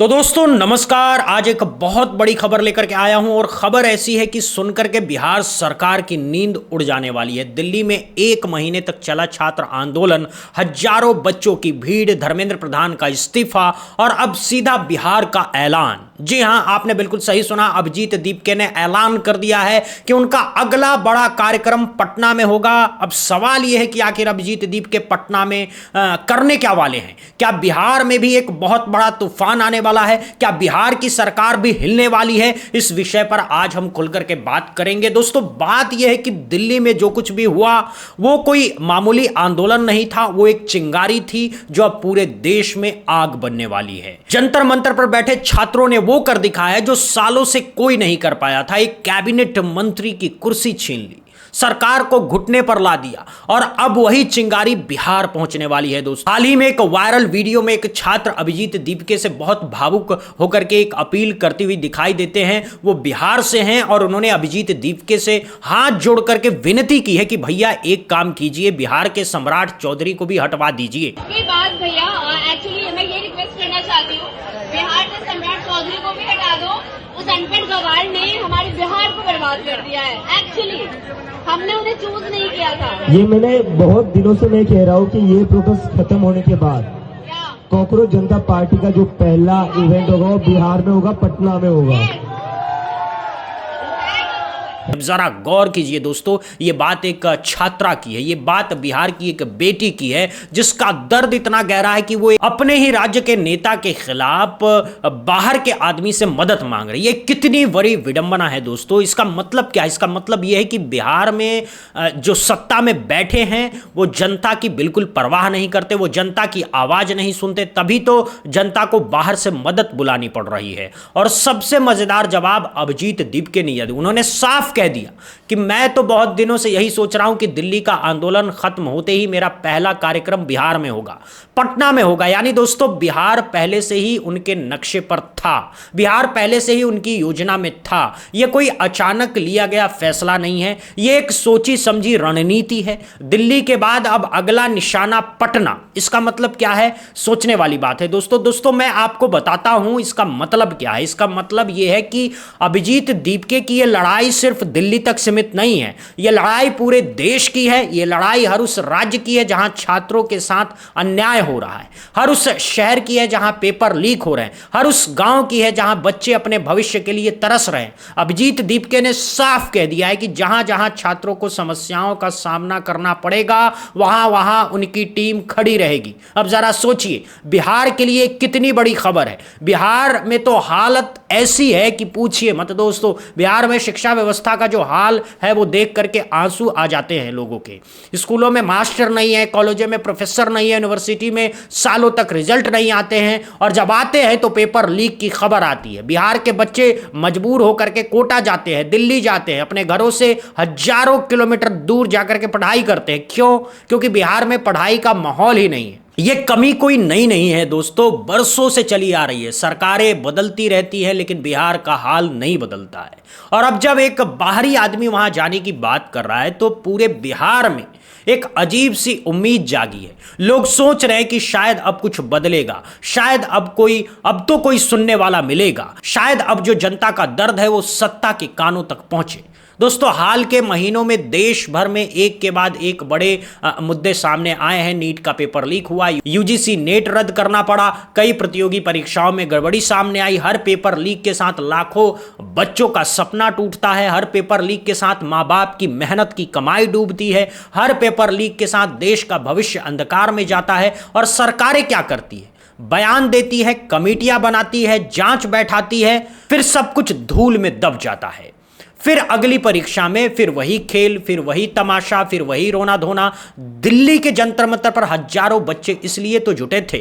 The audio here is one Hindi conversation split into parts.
तो दोस्तों नमस्कार। आज एक बहुत बड़ी खबर लेकर के आया हूं और खबर ऐसी है कि सुनकर के बिहार सरकार की नींद उड़ जाने वाली है। दिल्ली में 1 महीने तक चला छात्र आंदोलन, हजारों बच्चों की भीड़, धर्मेंद्र प्रधान का इस्तीफा और अब सीधा बिहार का ऐलान। जी हां, आपने बिल्कुल सही सुना। अभिजीत दीपके ने ऐलान कर दिया है कि उनका अगला बड़ा कार्यक्रम पटना में होगा। अब सवाल यह है कि आखिर अभिजीत दीपके पटना में करने क्या वाले हैं? क्या बिहार में भी एक बहुत बड़ा तूफान आने वाला है? क्या बिहार की सरकार भी हिलने वाली है? इस विषय पर आज हम खुलकर के बात करेंगे। दोस्तों, बात यह है कि दिल्ली में जो कुछ भी हुआ वो कोई मामूली आंदोलन नहीं था, वो एक चिंगारी थी जो अब पूरे देश में आग बनने वाली है। जंतर मंतर पर बैठे छात्रों ने वो कर दिखाया जो सालों से कोई नहीं कर पाया था। एक कैबिनेट मंत्री की कुर्सी छीन ली, सरकार को घुटने पर ला दिया और अब वही चिंगारी बिहार पहुंचने वाली है। दोस्तों, हाल ही में एक वायरल वीडियो में एक छात्र अभिजीत दीपके से बहुत भावुक होकर के एक अपील करती हुई दिखाई देते हैं। वो बिहार से हैं और उन्होंने अभिजीत दीपके से हाथ जोड़ करके विनती की है कि भैया एक काम कीजिए, बिहार के सम्राट चौधरी को भी हटवा दीजिए। भैया एक्चुअली मैं ये रिक्वेस्ट करना चाहती हूँ, बिहार के सम्राट चौधरी को भी हटा दो। उस अनपढ़ गवार ने हमारे बिहार को बर्बाद कर दिया है। एक्चुअली हमने उन्हें चूज नहीं किया था। ये मैंने बहुत दिनों से मैं कह रहा हूँ कि ये प्रोटेस्ट खत्म होने के बाद कॉकरोच जनता पार्टी का जो पहला इवेंट होगा वो बिहार में होगा, पटना में होगा। अब जरा गौर कीजिए दोस्तों, ये बात एक छात्रा की है, ये बात बिहार की एक बेटी की है जिसका दर्द इतना गहरा है कि वो अपने ही राज्य के नेता के खिलाफ बाहर के आदमी से मदद मांग रही है। कितनी बड़ी विडंबना है दोस्तों। इसका मतलब क्या है? इसका मतलब यह है कि बिहार में जो सत्ता में बैठे हैं वो जनता की बिल्कुल परवाह नहीं करते, वो जनता की आवाज नहीं सुनते, तभी तो जनता को बाहर से मदद बुलानी पड़ रही है। और सबसे मजेदार जवाब अभिजीत दीपके ने दिया। उन्होंने साफ कह दिया कि मैं तो बहुत दिनों से यही सोच रहा हूं कि दिल्ली का आंदोलन खत्म होते ही मेरा पहला कार्यक्रम बिहार में होगा, पटना में होगा। यानी दोस्तों, बिहार पहले से ही उनके नक्शे पर था, बिहार पहले से ही उनकी योजना में था। यह कोई अचानक लिया गया फैसला नहीं है, यह एक सोची समझी रणनीति है। दिल्ली के बाद अब अगला निशाना पटना। इसका मतलब क्या है? सोचने वाली बात है दोस्तों मैं आपको बताता हूं इसका मतलब क्या है। इसका मतलब यह है कि अभिजीत दीपके की यह लड़ाई सिर्फ दिल्ली तक सीमित नहीं है, यह लड़ाई पूरे देश की है। यह लड़ाई हर उस राज्य की है जहां छात्रों के साथ अन्याय हो रहा है, हर उस शहर की है जहां पेपर लीक हो रहे हैं, हर उस गांव की है जहां बच्चे अपने भविष्य के लिए तरस रहे हैं। अभिजीत दीपके ने साफ कह दिया है कि जहां जहां छात्रों को समस्याओं का सामना करना पड़ेगा वहां वहां उनकी टीम खड़ी रहेगी। अब जरा सोचिए, बिहार के लिए कितनी बड़ी खबर है। बिहार में तो हालत ऐसी है कि पूछिए मत दोस्तों। बिहार में शिक्षा व्यवस्था का जो हाल है वो देख करके आंसू आ जाते हैं लोगों के। स्कूलों में मास्टर नहीं है, कॉलेजों में प्रोफेसर नहीं है, यूनिवर्सिटी में सालों तक रिजल्ट नहीं आते हैं और जब आते हैं तो पेपर लीक की खबर आती है। बिहार के बच्चे मजबूर होकर के कोटा जाते हैं, दिल्ली जाते हैं, अपने घरों से हजारों किलोमीटर दूर जाकर के पढ़ाई करते हैं। क्यों? क्योंकि बिहार में पढ़ाई का माहौल ही नहीं है। ये कमी कोई नई नहीं है दोस्तों, बरसों से चली आ रही है। सरकारें बदलती रहती हैं लेकिन बिहार का हाल नहीं बदलता है। और अब जब एक बाहरी आदमी वहां जाने की बात कर रहा है तो पूरे बिहार में एक अजीब सी उम्मीद जागी है। लोग सोच रहे हैं कि शायद अब कुछ बदलेगा, शायद अब तो कोई सुनने वाला मिलेगा, शायद अब जो जनता का दर्द है वो सत्ता के कानों तक पहुंचे। दोस्तों, हाल के महीनों में देश भर में एक के बाद एक बड़े मुद्दे सामने आए हैं। नीट का पेपर लीक हुआ, यूजीसी नेट रद्द करना पड़ा, कई प्रतियोगी परीक्षाओं में गड़बड़ी सामने आई। हर पेपर लीक के साथ लाखों बच्चों का सपना टूटता है, हर पेपर लीक के साथ माँ बाप की मेहनत की कमाई डूबती है, हर पेपर लीक के साथ देश का भविष्य अंधकार में जाता है। और सरकारें क्या करती है? बयान देती है, कमेटियां बनाती है, जांच बैठाती है, फिर सब कुछ धूल में दब जाता है। फिर अगली परीक्षा में फिर वही खेल, फिर वही तमाशा, फिर वही रोना धोना। दिल्ली के जंतर मंतर पर हजारों बच्चे इसलिए तो जुटे थे,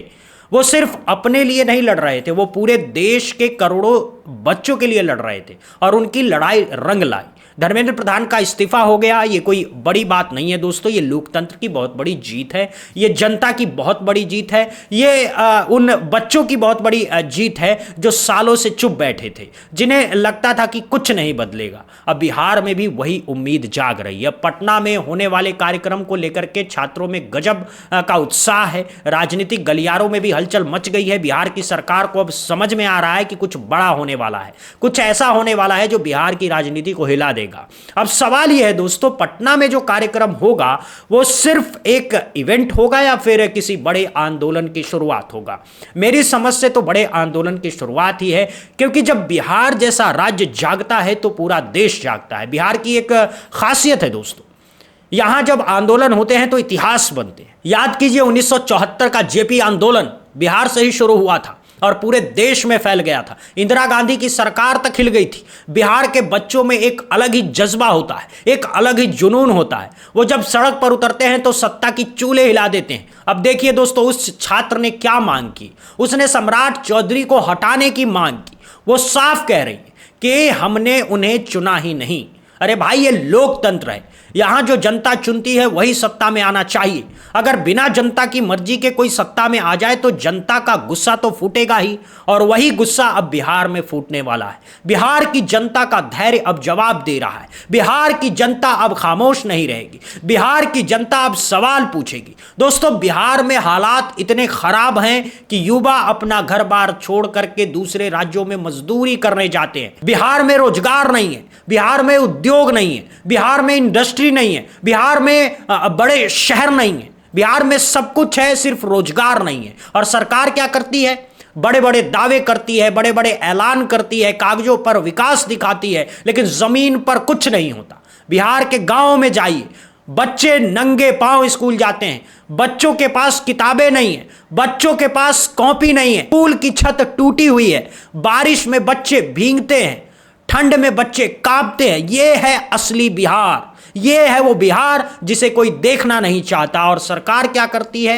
वो सिर्फ अपने लिए नहीं लड़ रहे थे, वो पूरे देश के करोड़ों बच्चों के लिए लड़ रहे थे और उनकी लड़ाई रंग लाई। धर्मेंद्र प्रधान का इस्तीफा हो गया, ये कोई बड़ी बात नहीं है दोस्तों। ये लोकतंत्र की बहुत बड़ी जीत है, ये जनता की बहुत बड़ी जीत है, ये उन बच्चों की बहुत बड़ी जीत है जो सालों से चुप बैठे थे, जिन्हें लगता था कि कुछ नहीं बदलेगा। अब बिहार में भी वही उम्मीद जाग रही है। पटना में होने वाले कार्यक्रम को लेकर के छात्रों में गजब का उत्साह है, राजनीतिक गलियारों में भी हलचल मच गई है। बिहार की सरकार को अब समझ में आ रहा है कि कुछ बड़ा होने वाला है, कुछ ऐसा होने वाला है जो बिहार की राजनीति को हिला देगा। अब सवाल यह है दोस्तों, पटना में जो कार्यक्रम होगा वो सिर्फ एक इवेंट होगा या फिर किसी बड़े आंदोलन की शुरुआत होगा? मेरी समझ से तो बड़े आंदोलन की शुरुआत ही है, क्योंकि जब बिहार जैसा राज्य जागता है तो पूरा देश जागता है। बिहार की एक खासियत है दोस्तों, यहां जब आंदोलन होते हैं तो इतिहास बनते हैं। याद कीजिए 1974 का जेपी आंदोलन बिहार से ही शुरू हुआ था और पूरे देश में फैल गया था। इंदिरा गांधी की सरकार तक हिल गई थी। बिहार के बच्चों में एक अलग ही जज्बा होता है, एक अलग ही जुनून होता है। वो जब सड़क पर उतरते हैं तो सत्ता की चूल्हे हिला देते हैं। अब देखिए दोस्तों, उस छात्र ने क्या मांग की, उसने सम्राट चौधरी को हटाने की मांग की। वो साफ कह रही है कि हमने उन्हें चुना ही नहीं। अरे भाई, ये लोकतंत्र है, यहां जो जनता चुनती है वही सत्ता में आना चाहिए। अगर बिना जनता की मर्जी के कोई सत्ता में आ जाए तो जनता का गुस्सा तो फूटेगा ही, और वही गुस्सा अब बिहार में फूटने वाला है। बिहार की जनता का धैर्य अब जवाब दे रहा है। बिहार की जनता अब खामोश नहीं रहेगी, बिहार की जनता अब सवाल पूछेगी। दोस्तों, बिहार में हालात इतने खराब हैं कि युवा अपना घर बार छोड़ करके दूसरे राज्यों में मजदूरी करने जाते हैं। बिहार में रोजगार नहीं है, बिहार में उद्योग नहीं है, बिहार में इंडस्ट्री नहीं है, बिहार में बड़े शहर नहीं है। बिहार में सब कुछ है, सिर्फ रोजगार नहीं है। और सरकार क्या करती है? बड़े बड़े दावे करती है, बड़े बड़े ऐलान करती है, कागजों पर विकास दिखाती है, लेकिन जमीन पर कुछ नहीं होता। बिहार के गांवों में जाइए, बच्चे नंगे पांव स्कूल जाते हैं, बच्चों के पास किताबें नहीं है, बच्चों के पास कॉपी नहीं है, स्कूल की छत टूटी हुई है, बारिश में बच्चे भीगते हैं, ठंड में बच्चे कांपते हैं। यह है असली बिहार, यह है वो बिहार जिसे कोई देखना नहीं चाहता। और सरकार क्या करती है?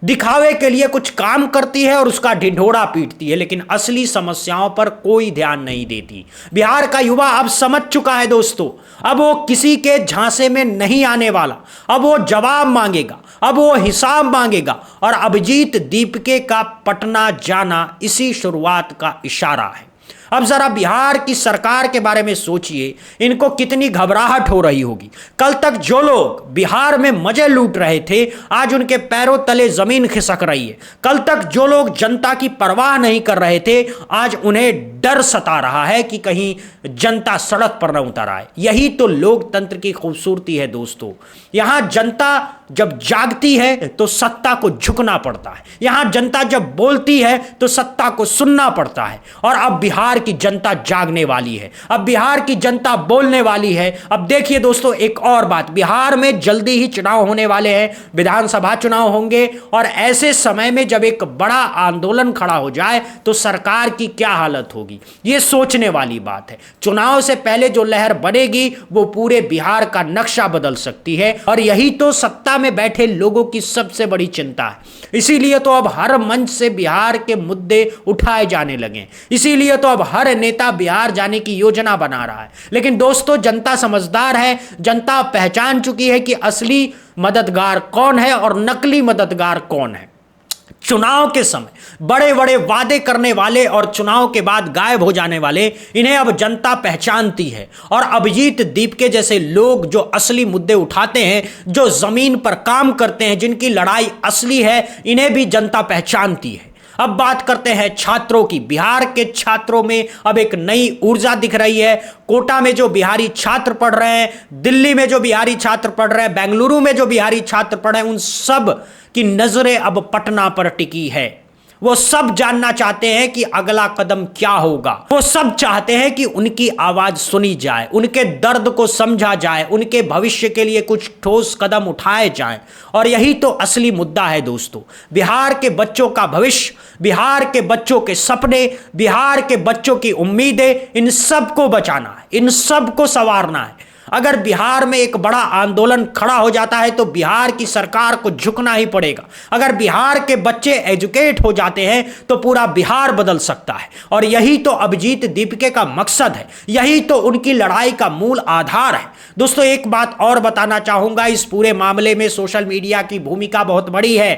दिखावे के लिए कुछ काम करती है और उसका ढिंढोरा पीटती है, लेकिन असली समस्याओं पर कोई ध्यान नहीं देती। बिहार का युवा अब समझ चुका है दोस्तों, अब वो किसी के झांसे में नहीं आने वाला। अब वो जवाब मांगेगा, अब वो हिसाब मांगेगा। और अभिजीत दीपके का पटना जाना इसी शुरुआत का इशारा है। अब जरा बिहार की सरकार के बारे में सोचिए, इनको कितनी घबराहट हो रही होगी। कल तक जो लोग बिहार में मजे लूट रहे थे, आज उनके पैरों तले जमीन खिसक रही है। कल तक जो लोग जनता की परवाह नहीं कर रहे थे, आज उन्हें डर सता रहा है कि कहीं जनता सड़क पर न उतर आए। यही तो लोकतंत्र की खूबसूरती है दोस्तों। यहां जनता जब जागती है तो सत्ता को झुकना पड़ता है, यहां जनता जब बोलती है तो सत्ता को सुनना पड़ता है। और अब बिहार की जनता जागने वाली है, अब बिहार की जनता बोलने वाली है। अब देखिए दोस्तों, एक और बात, बिहार में जल्दी ही चुनाव होने वाले हैं, विधानसभा चुनाव होंगे। और ऐसे समय में जब एक बड़ा आंदोलन खड़ा हो जाए तो सरकार की क्या हालत होगी, यह सोचने वाली बात है। चुनाव से पहले जो लहर बनेगी वो पूरे बिहार का नक्शा बदल सकती है, और यही तो सत्ता में बैठे लोगों की सबसे बड़ी चिंता है। इसीलिए तो अब हर मंच से बिहार के मुद्दे उठाए जाने लगे, इसीलिए तो अब हर नेता बिहार जाने की योजना बना रहा है। लेकिन दोस्तों, जनता समझदार है, जनता पहचान चुकी है कि असली मददगार कौन है और नकली मददगार कौन है। चुनाव के समय बड़े बड़े वादे करने वाले और चुनाव के बाद गायब हो जाने वाले, इन्हें अब जनता पहचानती है। और अभिजीत दीपके जैसे लोग जो असली मुद्दे उठाते हैं, जो जमीन पर काम करते हैं, जिनकी लड़ाई असली है, इन्हें भी जनता पहचानती है। अब बात करते हैं छात्रों की। बिहार के छात्रों में अब एक नई ऊर्जा दिख रही है। कोटा में जो बिहारी छात्र पढ़ रहे हैं, दिल्ली में जो बिहारी छात्र पढ़ रहे हैं, बेंगलुरु में जो बिहारी छात्र पढ़ रहे हैं, उन सब की नजरें अब पटना पर टिकी है। वो सब जानना चाहते हैं कि अगला कदम क्या होगा। वो सब चाहते हैं कि उनकी आवाज सुनी जाए, उनके दर्द को समझा जाए, उनके भविष्य के लिए कुछ ठोस कदम उठाए जाएं। और यही तो असली मुद्दा है दोस्तों। बिहार के बच्चों का भविष्य, बिहार के बच्चों के सपने, बिहार के बच्चों की उम्मीदें, इन सब को बचाना है, इन सब को संवारना है। अगर बिहार में एक बड़ा आंदोलन खड़ा हो जाता है तो बिहार की सरकार को झुकना ही पड़ेगा। अगर बिहार के बच्चे एजुकेट हो जाते हैं तो पूरा बिहार बदल सकता है, और यही तो अभिजीत दीपके का मकसद है, यही तो उनकी लड़ाई का मूल आधार है। दोस्तों एक बात और बताना चाहूंगा, इस पूरे मामले में सोशल मीडिया की भूमिका बहुत बड़ी है।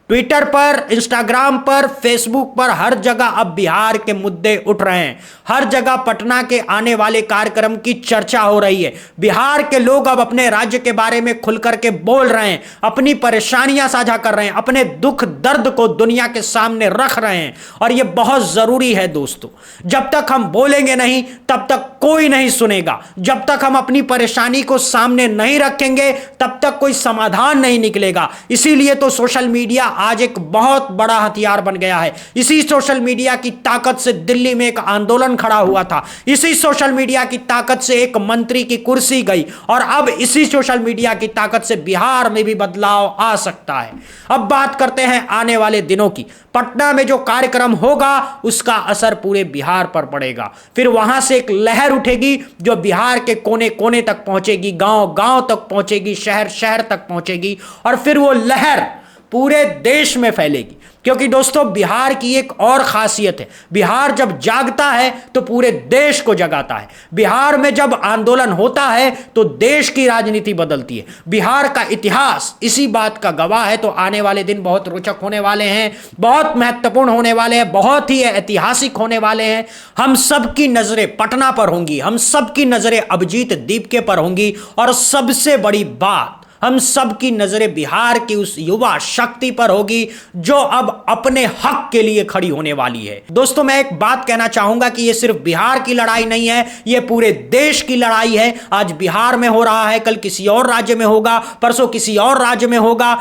ट्विटर पर, इंस्टाग्राम पर, फेसबुक पर हर जगह अब बिहार के मुद्दे उठ रहे हैं। हर जगह पटना के आने वाले कार्यक्रम की चर्चा हो रही है। बिहार के लोग अब अपने राज्य के बारे में खुलकर के बोल रहे हैं, अपनी परेशानियां साझा कर रहे हैं, अपने दुख दर्द को दुनिया के सामने रख रहे हैं, और यह बहुत जरूरी है दोस्तों। जब तक हम बोलेंगे नहीं तब तक कोई नहीं सुनेगा। जब तक हम अपनी परेशानी को सामने नहीं रखेंगे तब तक कोई समाधान नहीं निकलेगा। इसीलिए तो सोशल मीडिया आज एक बहुत बड़ा हथियार बन गया है। इसी सोशल मीडिया की ताकत से दिल्ली में एक आंदोलन खड़ा हुआ था, इसी सोशल मीडिया की ताकत से एक मंत्री की कुर्सी गई, और अब इसी सोशल मीडिया की ताकत से बिहार में भी बदलाव आ सकता है। अब बात करते हैं आने वाले दिनों की। पटना में जो कार्यक्रम होगा उसका असर पूरे बिहार पर पड़ेगा। फिर वहां से एक लहर उठेगी जो बिहार के कोने कोने तक पहुंचेगी, गांव गांव तक पहुंचेगी, शहर शहर तक पहुंचेगी, और फिर वो लहर पूरे देश में फैलेगी। क्योंकि दोस्तों बिहार की एक और खासियत है, बिहार जब जागता है तो पूरे देश को जगाता है। बिहार में जब आंदोलन होता है तो देश की राजनीति बदलती है। बिहार का इतिहास इसी बात का गवाह है। तो आने वाले दिन बहुत रोचक होने वाले हैं, बहुत महत्वपूर्ण होने वाले हैं, बहुत ही ऐतिहासिक होने वाले हैं। हम सबकी नजरें पटना पर होंगी, हम सबकी नजरें अभिजीत दीपके पर होंगी, और सबसे बड़ी बात, हम सबकी नजरें बिहार की उस युवा शक्ति पर होगी जो अब अपने हक के लिए खड़ी होने वाली है। दोस्तों मैं एक बात कहना चाहूंगा कि यह सिर्फ बिहार की लड़ाई नहीं है, यह पूरे देश की लड़ाई है। आज बिहार में हो रहा है, कल किसी और राज्य में होगा, परसों किसी और राज्य में होगा।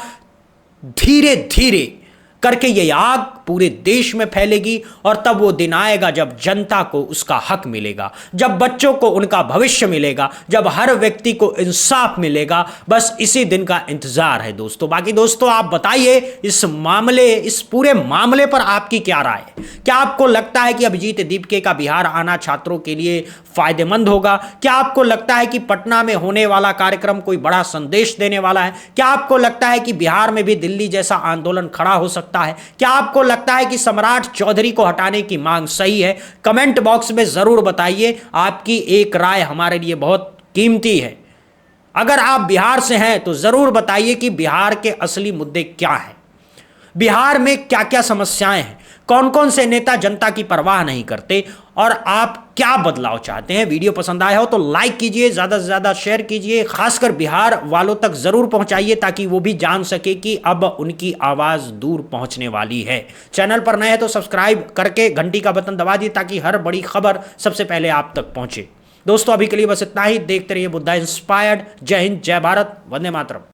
धीरे धीरे करके ये आग पूरे देश में फैलेगी, और तब वो दिन आएगा जब जनता को उसका हक मिलेगा, जब बच्चों को उनका भविष्य मिलेगा, जब हर व्यक्ति को इंसाफ मिलेगा। बस इसी दिन का इंतजार है दोस्तों। बाकी दोस्तों आप बताइए इस पूरे मामले पर आपकी क्या राय है? क्या आपको लगता है कि अभिजीत दीपके का बिहार आना छात्रों के लिए फायदेमंद होगा? क्या आपको लगता है कि पटना में होने वाला कार्यक्रम कोई बड़ा संदेश देने वाला है? क्या आपको लगता है कि बिहार में भी दिल्ली जैसा आंदोलन खड़ा हो सकता है? क्या आपको लगता है कि सम्राट चौधरी को हटाने की मांग सही है? कमेंट बॉक्स में जरूर बताइए। आपकी एक राय हमारे लिए बहुत कीमती है। अगर आप बिहार से हैं तो जरूर बताइए कि बिहार के असली मुद्दे क्या हैं, बिहार में क्या क्या समस्याएं हैं, कौन कौन से नेता जनता की परवाह नहीं करते, और आप क्या बदलाव चाहते हैं। वीडियो पसंद आया हो तो लाइक कीजिए, ज़्यादा से ज़्यादा शेयर कीजिए, खासकर बिहार वालों तक ज़रूर पहुंचाइए ताकि वो भी जान सके कि अब उनकी आवाज़ दूर पहुंचने वाली है। चैनल पर नए हैं तो सब्सक्राइब करके घंटी का बटन दबा दिए ताकि हर बड़ी खबर सबसे पहले आप तक पहुंचे। दोस्तों अभी के लिए बस इतना ही। देखते रहिए बुद्धा इंस्पायर्ड। जय हिंद, जय भारत, वंदे मातरम।